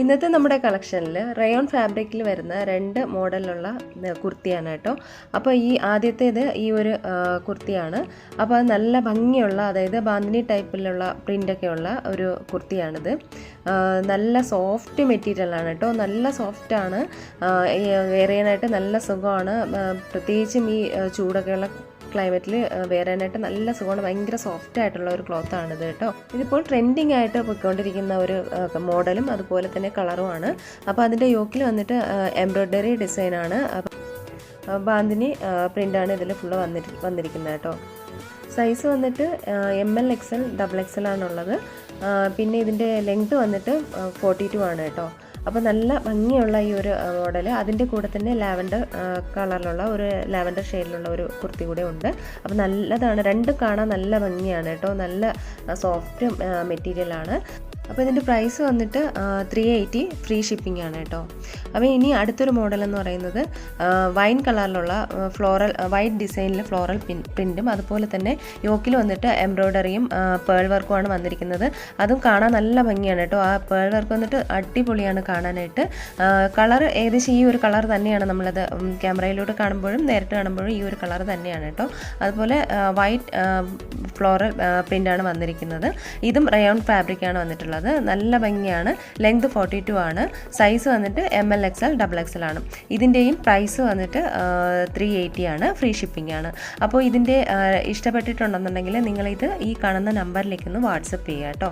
ഇന്നത്തെ നമ്മുടെ കളക്ഷനിൽ റയോൺ ഫാബ്രിക്കിൽ വരുന്ന 2 മോഡലുള്ള കുർത്തിയാണ് കേട്ടോ. അപ്പോൾ ഈ ആദ്യത്തേത് ഈ ഒരു കുർത്തിയാണ്. അപ്പോൾ നല്ല ഭംഗിയുള്ള, അതായത് ബാന്തിനി ടൈപ്പിലുള്ള പ്രിൻ്റൊക്കെ ഉള്ള ഒരു കുർത്തിയാണിത്. നല്ല സോഫ്റ്റ് മെറ്റീരിയലാണ് കേട്ടോ, നല്ല സോഫ്റ്റാണ്, വെയർ ചെയ്യാനായിട്ട് നല്ല സുഖമാണ്. പ്രത്യേകിച്ചും ഈ ചൂടൊക്കെയുള്ള ക്ലൈമറ്റിൽ വെയർ ചെയ്യാനായിട്ട് നല്ല സുഖമാണ്. ഭയങ്കര സോഫ്റ്റ് ആയിട്ടുള്ള ഒരു ക്ലോത്താണിത് കേട്ടോ. ഇതിപ്പോൾ ട്രെൻഡിങ് ആയിട്ട് പോയിക്കൊണ്ടിരിക്കുന്ന ഒരു മോഡലും അതുപോലെ തന്നെ കളറുമാണ്. അപ്പോൾ അതിൻ്റെ യോക്കിൽ വന്നിട്ട് എംബ്രോയ്ഡറി ഡിസൈനാണ്, ബാന്തിനി പ്രിൻ്റാണ് ഇതിൽ ഫുള്ള് വന്നിരിക്കുന്നത് കേട്ടോ. സൈസ് വന്നിട്ട് ML XL XXL ആണുള്ളത്. പിന്നെ ഇതിൻ്റെ ലെങ്ത് വന്നിട്ട് 42 ആണ് കേട്ടോ. അപ്പോൾ നല്ല ഭംഗിയുള്ള ഈ ഒരു മോഡൽ, അതിൻ്റെ കൂടെ തന്നെ ലാവൻഡർ കളറിലുള്ള ഒരു ലാവൻഡർ ഷെയ്ഡിലുള്ള ഒരു കുർത്തി കൂടെ ഉണ്ട്. അപ്പോൾ നല്ലതാണ്, രണ്ടും കാണാൻ നല്ല ഭംഗിയാണ് കേട്ടോ, നല്ല സോഫ്റ്റ് മെറ്റീരിയലാണ്. അപ്പോൾ ഇതിൻ്റെ പ്രൈസ് വന്നിട്ട് 380 ഫ്രീ ഷിപ്പിംഗ് ആണ് കേട്ടോ. അപ്പോൾ ഇനി അടുത്തൊരു മോഡൽ എന്ന് പറയുന്നത് വൈൻ കളറിലുള്ള ഫ്ലോറൽ വൈറ്റ് ഡിസൈനിൽ ഫ്ലോറൽ പ്രിൻറ്റും അതുപോലെ തന്നെ യോക്കിൽ വന്നിട്ട് എംബ്രോയ്ഡറിയും പേൾ വർക്കുമാണ് വന്നിരിക്കുന്നത്. അതും കാണാൻ നല്ല ഭംഗിയാണ് കേട്ടോ. ആ പേൾ വർക്ക് വന്നിട്ട് അടിപൊളിയാണ് കാണാനായിട്ട്. കളർ ഏകദേശം ഈ ഒരു കളർ തന്നെയാണ്, നമ്മളത് ക്യാമറയിലൂടെ കാണുമ്പോഴും നേരിട്ട് കാണുമ്പോഴും ഈ ഒരു കളർ തന്നെയാണ് കേട്ടോ. അതുപോലെ വൈറ്റ് ഫ്ലോറൽ പ്രിൻ്റാണ് വന്നിരിക്കുന്നത്. ഇതും റയോൺ ഫാബ്രിക്കാണ് വന്നിട്ടുള്ളത്. നല്ല ഭംഗിയാണ്. ലെങ്ത് 42 ആണ്. സൈസ് വന്നിട്ട് ML XL XXL ആണ്. ഇതിൻ്റെയും പ്രൈസ് വന്നിട്ട് 380 ആണ്. ഫ്രീ ഷിപ്പിംഗ് ആണ്. അപ്പോൾ ഇതിൻ്റെ ഇഷ്ടപ്പെട്ടിട്ടുണ്ടെന്നുണ്ടെങ്കിൽ നിങ്ങളിത് ഈ കാണുന്ന നമ്പറിലേക്കൊന്ന് വാട്സപ്പ് ചെയ്യുക കേട്ടോ.